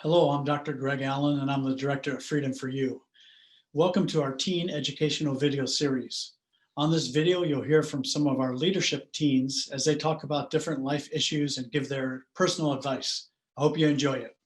Hello, I'm Dr. Greg Allen, and I'm the director of Freedom4U. Welcome to our teen educational video series. On this video, you'll hear from some of our leadership teens as they talk about different life issues and give their personal advice. I hope you enjoy it.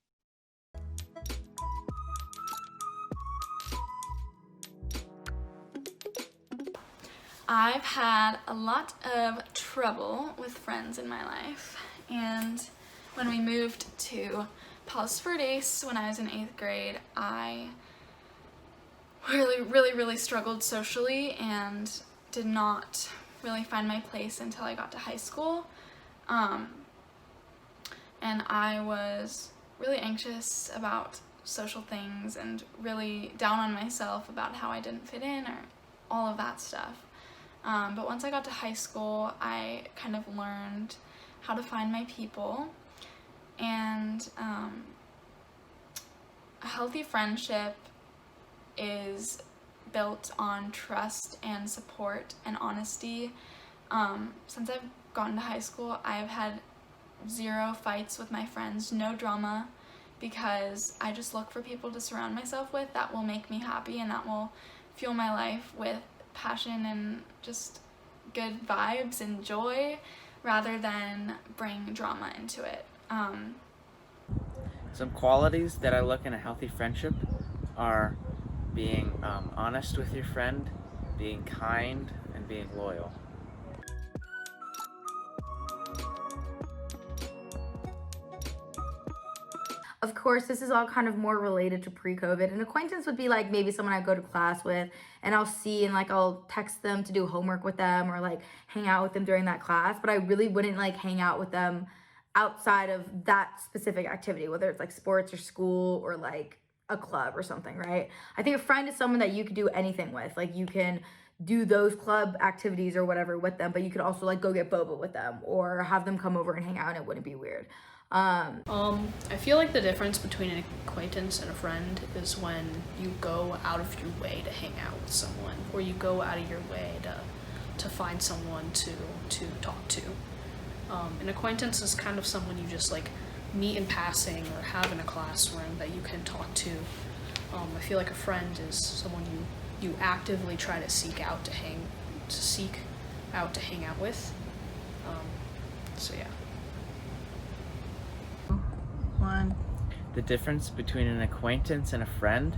I've had a lot of trouble with friends in my life, and when we moved to Palos Verdes when I was in 8th grade, I really struggled socially and did not really find my place until I got to high school. And I was really anxious about social things and really down on myself about how I didn't fit in or all of that stuff. But once I got to high school, I kind of learned how to find my people, and a healthy friendship is built on trust and support and honesty. Since I've gotten to high school, I've had 0 fights with my friends, no drama, because I just look for people to surround myself with that will make me happy and that will fuel my life with passion and just good vibes and joy rather than bring drama into it. Some qualities that I look in a healthy friendship are being honest with your friend, being kind, and being loyal. Of course, this is all kind of more related to pre-COVID. An acquaintance would be like maybe someone I go to class with and I'll see and like I'll text them to do homework with them or like hang out with them during that class, but I really wouldn't like hang out with them outside of that specific activity, whether it's like sports or school or like a club or something, right? I think a friend is someone that you could do anything with. Like you can do those club activities or whatever with them, but you could also like go get boba with them or have them come over and hang out and it wouldn't be weird. I feel like the difference between an acquaintance and a friend is when you go out of your way to hang out with someone, or you go out of your way to find someone to talk to. An acquaintance is kind of someone you just like meet in passing or have in a classroom that you can talk to. I feel like a friend is someone you actively try to seek out to hang out with. So yeah. The difference between an acquaintance and a friend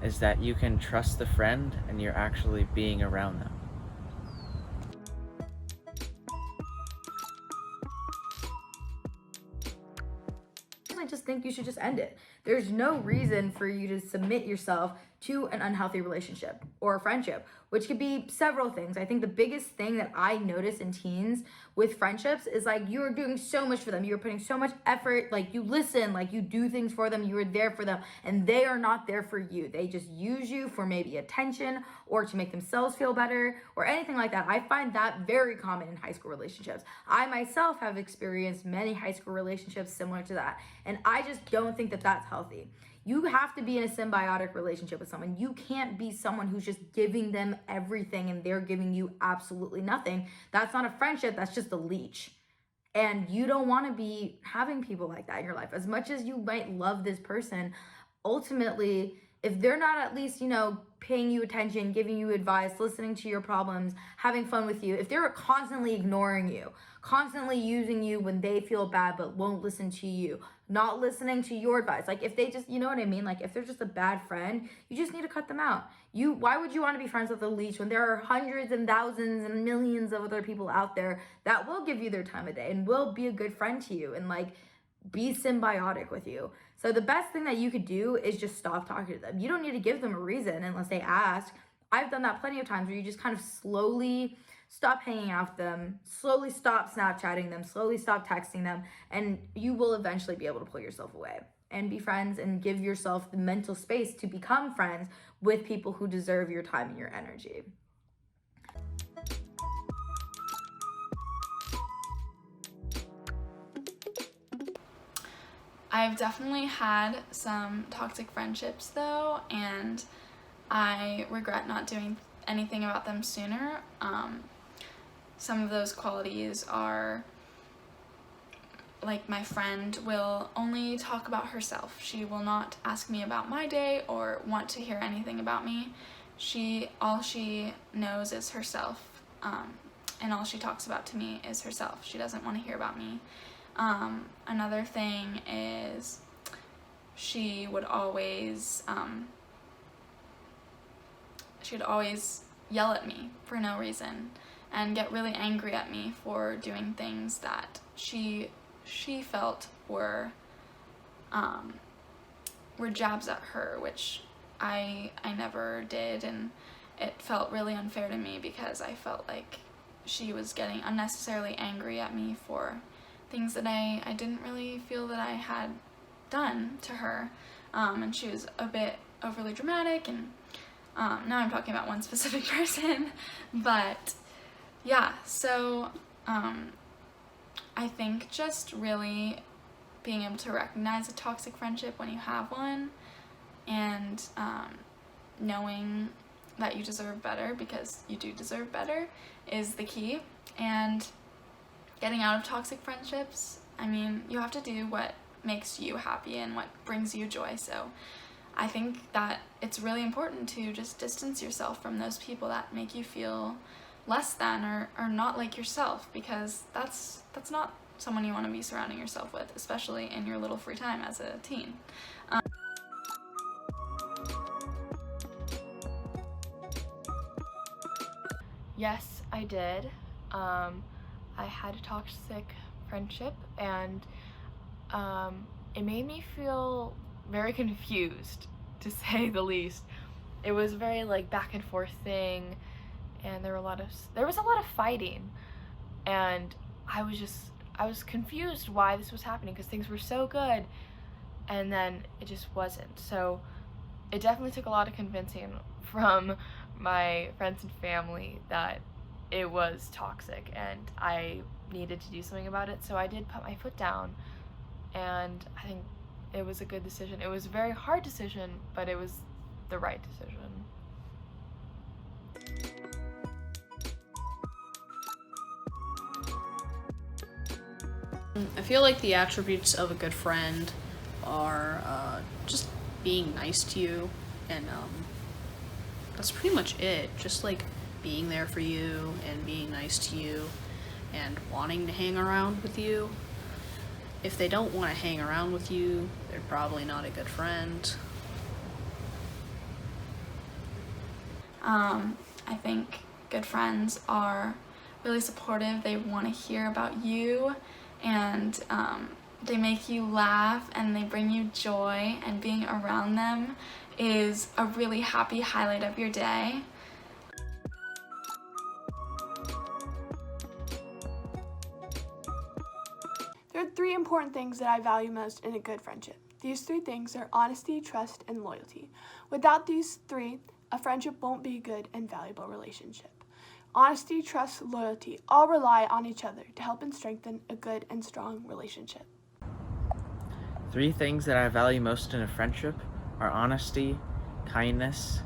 is that you can trust the friend and you're actually being around them. I just think you should just end it. There's no reason for you to submit yourself to an unhealthy relationship or a friendship, which could be several things. I think the biggest thing that I notice in teens with friendships is like you're doing so much for them. You're putting so much effort, like you listen, like you do things for them, you are there for them, and they are not there for you. They just use you for maybe attention or to make themselves feel better or anything like that. I find that very common in high school relationships. I myself have experienced many high school relationships similar to that, and I just don't think that that's healthy. You have to be in a symbiotic relationship with someone. You can't be someone who's just giving them everything and they're giving you absolutely nothing. That's not a friendship, that's just a leech. And you don't want to be having people like that in your life. As much as you might love this person, ultimately, if they're not at least, paying you attention, giving you advice, listening to your problems, having fun with you, if they're constantly ignoring you, constantly using you when they feel bad but won't listen to you, not listening to your advice, like if they just, you know what I mean? Like if they're just a bad friend, you just need to cut them out. Why would you want to be friends with a leech when there are hundreds and thousands and millions of other people out there that will give you their time of day and will be a good friend to you and like be symbiotic with you? So the best thing that you could do is just stop talking to them. You don't need to give them a reason unless they ask. I've done that plenty of times where you just kind of slowly stop hanging out with them, slowly stop Snapchatting them, slowly stop texting them, and you will eventually be able to pull yourself away and be friends and give yourself the mental space to become friends with people who deserve your time and your energy. I've definitely had some toxic friendships though, and I regret not doing anything about them sooner. Some of those qualities are like my friend will only talk about herself. She will not ask me about my day or want to hear anything about me. All she knows is herself, and all she talks about to me is herself. She doesn't want to hear about me. Another thing is she would always yell at me for no reason and get really angry at me for doing things that she felt were jabs at her, which I never did, and it felt really unfair to me because I felt like she was getting unnecessarily angry at me for things that I didn't really feel that I had done to her, and she was a bit overly dramatic, and now I'm talking about one specific person, but yeah, so I think just really being able to recognize a toxic friendship when you have one, and knowing that you deserve better, because you do deserve better, is the key. And getting out of toxic friendships, I mean, you have to do what makes you happy and what brings you joy. So I think that it's really important to just distance yourself from those people that make you feel less than or not like yourself, because that's not someone you want to be surrounding yourself with, especially in your little free time as a teen. Yes, I did. I had a toxic friendship, and it made me feel very confused, to say the least. It was very like back and forth thing, and there was a lot of fighting, and I was confused why this was happening, because things were so good, and then it just wasn't. So it definitely took a lot of convincing from my friends and family that it was toxic and I needed to do something about it. So I did put my foot down, and I think it was a good decision. It was a very hard decision, but it was the right decision. I feel like the attributes of a good friend are just being nice to you, and that's pretty much it. Just like being there for you and being nice to you and wanting to hang around with you. If they don't want to hang around with you, they're probably not a good friend. I think good friends are really supportive. They want to hear about you, and they make you laugh and they bring you joy, and being around them is a really happy highlight of your day. There are 3 important things that I value most in a good friendship. These 3 things are honesty, trust, and loyalty. Without these 3, a friendship won't be a good and valuable relationship. Honesty, trust, loyalty all rely on each other to help and strengthen a good and strong relationship. 3 things that I value most in a friendship are honesty, kindness,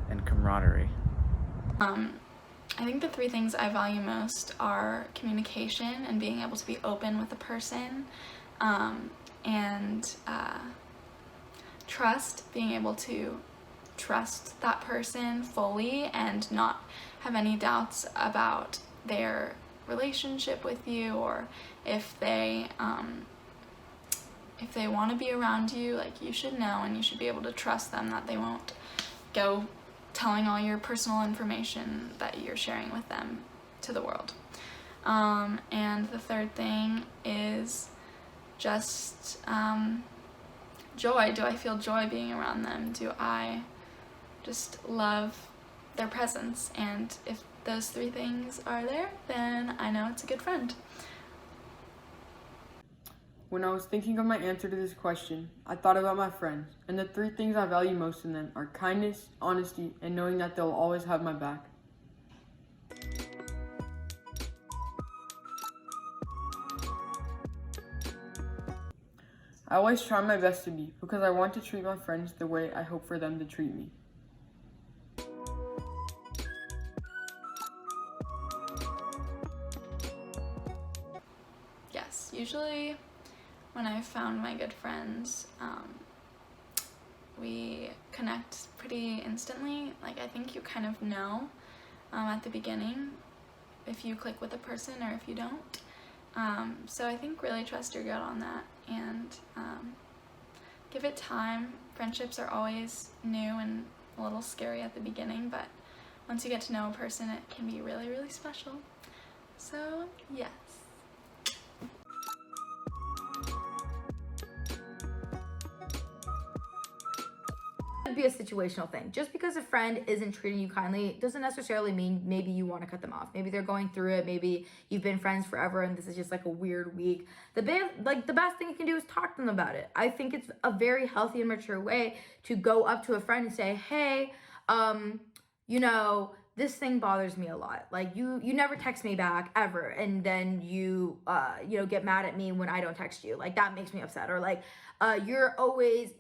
and camaraderie. I think the 3 things I value most are communication and being able to be open with a person, and trust, being able to trust that person fully and not have any doubts about their relationship with you, or if they want to be around you, like, you should know and you should be able to trust them that they won't go telling all your personal information that you're sharing with them to the world. And the 3rd thing is just joy. Do I feel joy being around them? Do I just love their presence? And if those 3 things are there, then I know it's a good friend. When I was thinking of my answer to this question, I thought about my friends, and the 3 things I value most in them are kindness, honesty, and knowing that they'll always have my back. I always try my best to be, because I want to treat my friends the way I hope for them to treat me. Yes. Usually when I've found my good friends, we connect pretty instantly. Like, I think you kind of know at the beginning if you click with a person or if you don't. So I think really trust your gut on that, and give it time. Friendships are always new and a little scary at the beginning, but once you get to know a person, it can be really, really special. So yes. Be a situational thing. Just because a friend isn't treating you kindly doesn't necessarily mean maybe you want to cut them off. Maybe they're going through it. Maybe you've been friends forever and this is just like a weird week. The best thing you can do is talk to them about it. I think it's a very healthy and mature way to go up to a friend and say, hey, you know, this thing bothers me a lot. Like, you never text me back ever, and then you get mad at me when I don't text you. Like, that makes me upset. Or like, you're always,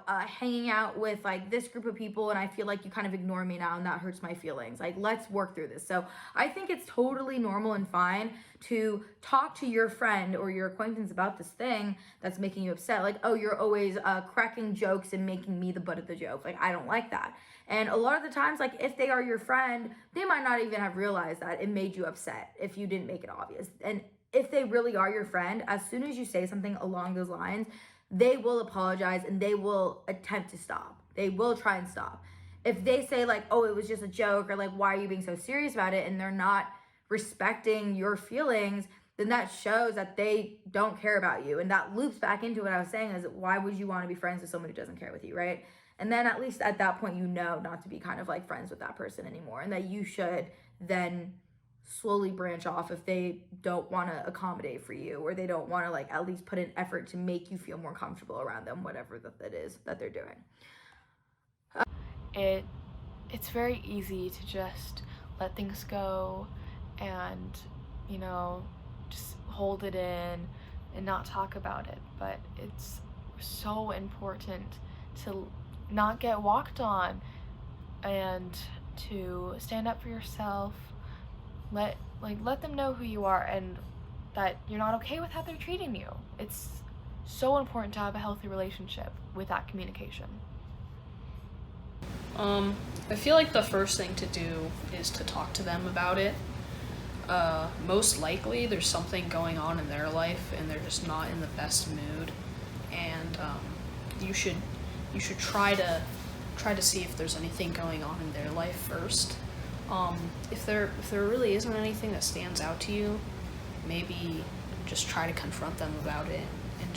hanging out with like this group of people, and I feel like you kind of ignore me now, and that hurts my feelings. Like, let's work through this. So I think it's totally normal and fine to talk to your friend or your acquaintance about this thing that's making you upset. Like, oh, you're always cracking jokes and making me the butt of the joke. Like, I don't like that. And a lot of the times, like, if they are your friend, they might not even have realized that it made you upset if you didn't make it obvious. And if they really are your friend, as soon as you say something along those lines, they will apologize and they will attempt to stop. They will try and stop. If they say like, oh, it was just a joke, or like, why are you being so serious about it? And they're not respecting your feelings, then that shows that they don't care about you. And that loops back into what I was saying, is why would you want to be friends with someone who doesn't care with you, right? And then at least at that point, you know not to be kind of like friends with that person anymore, and that you should then slowly branch off if they don't want to accommodate for you, or they don't want to like at least put an effort to make you feel more comfortable around them, whatever that is that they're doing. It's very easy to just let things go and, just hold it in and not talk about it. But it's so important to not get walked on and to stand up for yourself. Let them know who you are and that you're not okay with how they're treating you. It's so important to have a healthy relationship with that communication. I feel like the first thing to do is to talk to them about it. Most likely there's something going on in their life and they're just not in the best mood, and you should try to see if there's anything going on in their life first. If there really isn't anything that stands out to you, maybe just try to confront them about it and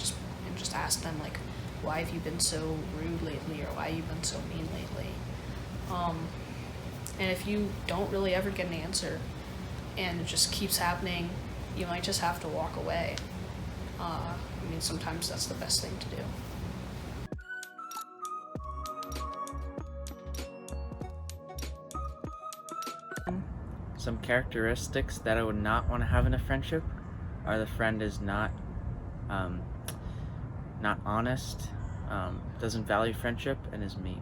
just ask them, like, why have you been so rude lately, or why have you been so mean lately? And if you don't really ever get an answer and it just keeps happening, you might just have to walk away. Sometimes that's the best thing to do. Some characteristics that I would not want to have in a friendship are the friend is not honest, doesn't value friendship, and is mean.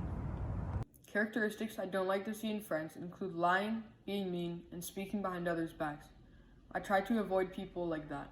Characteristics I don't like to see in friends include lying, being mean, and speaking behind others' backs. I try to avoid people like that.